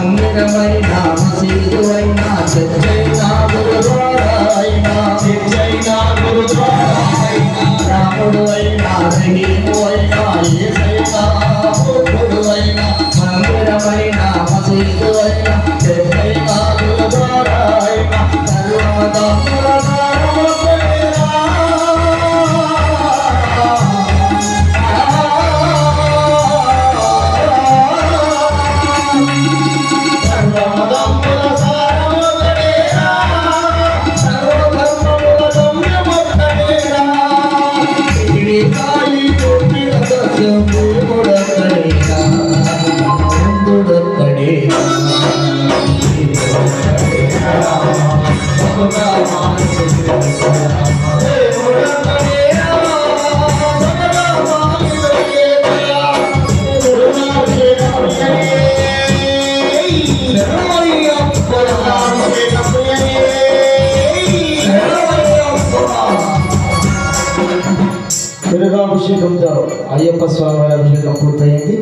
మందిరమైన మసీదువైనా చర్చైనా గురుద్వారా అయినా రాముడు అయినా రహీము అయినా యేసయ్యా బుద్ధుడు అయినా మందిరమైన మసీదువైనా చర్చైనా గురుద్వారా అయినా సర్వదమ్ముల అభిషేకంతో అయ్యప్ప స్వామి వారి అభిషేకం పూర్తయింది.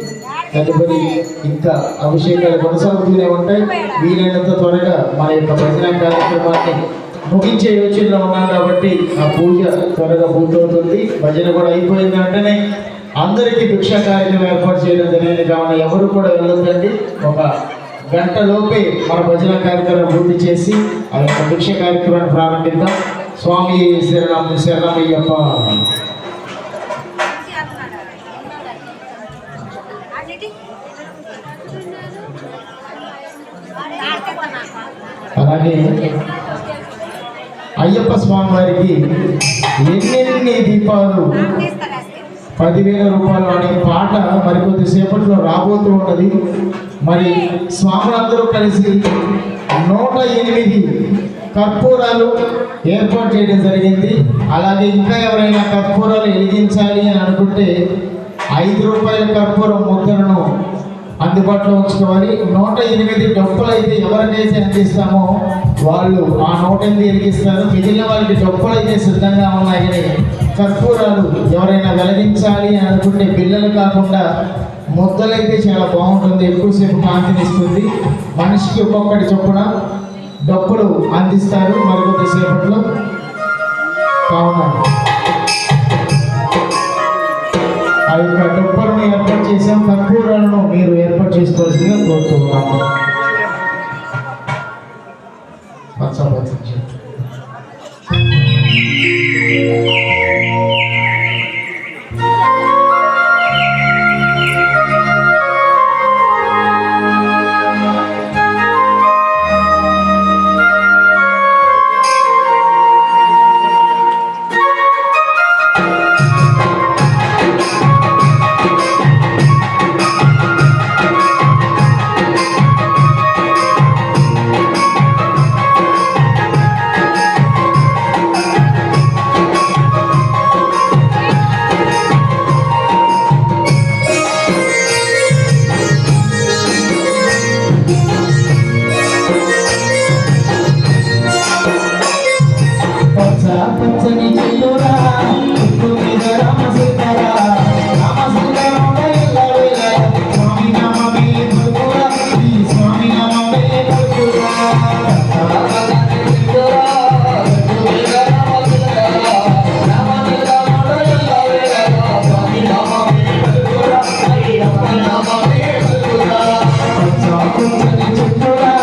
తదుపరి ఇంకా అభిషేకాలు కొనసాగుతూనే ఉంటాయి. వీలైనంత త్వరగా మా యొక్క భజన కార్యక్రమాన్ని ముగించే యోచనలో ఉన్నాం కాబట్టి ఆ పూజ త్వరగా పూర్తవుతుంది. భజన కూడా అయిపోయిన వెంటనే అందరికీ భిక్ష కార్యక్రమం ఏర్పాటు చేయడం జరిగింది. కావున ఎవరు కూడా వెళ్ళొద్దండి. ఒక గంట లోపే మన భజన కార్యక్రమం పూర్తి చేసి ఆ యొక్క భిక్ష కార్యక్రమాన్ని ప్రారంభిద్దాం. స్వామి శరణమయ్యప్ప. అలాగే అయ్యప్ప స్వామి వారికి ఎన్నెన్ని దీపాలు 10,000 రూపాయలు అనే పాట మరికొద్ది సేపట్లో రాబోతూ ఉన్నది. మరి స్వాములందరూ కలిసి 108 కర్పూరాలు ఏర్పాటు చేయడం జరిగింది. అలాగే ఇంకా ఎవరైనా కర్పూరాలు వెలిగించాలి అని అనుకుంటే 5 రూపాయల కర్పూరం ముద్దలను అందుబాటులో ఉంచుకోవాలి. 108 డప్పులు అయితే ఎవరికైతే అందిస్తామో వాళ్ళు ఆ 108 వెలిగిస్తారు. మిగిలిన వాళ్ళకి డప్పులు అయితే సిద్ధంగా ఉన్నాయి. కర్పూరాలు ఎవరైనా వెలిగించాలి అని అనుకుంటే బిళ్ళలు కాకుండా ముద్దలైతే చాలా బాగుంటుంది, ఎక్కువసేపు కాంతినిస్తుంది. మనిషికి ఒక్కొక్కటి చొప్పున డప్పులు అందిస్తారు మరికొద్ది సేపట్లో. కావున ఆ యొక్క డప్పులను ఏర్పాటు చేసాం. కర్పూరాలను మీరు ఏర్పాటు చేసుకోవాల్సిందిగా కోరుతున్నాము. Thank you.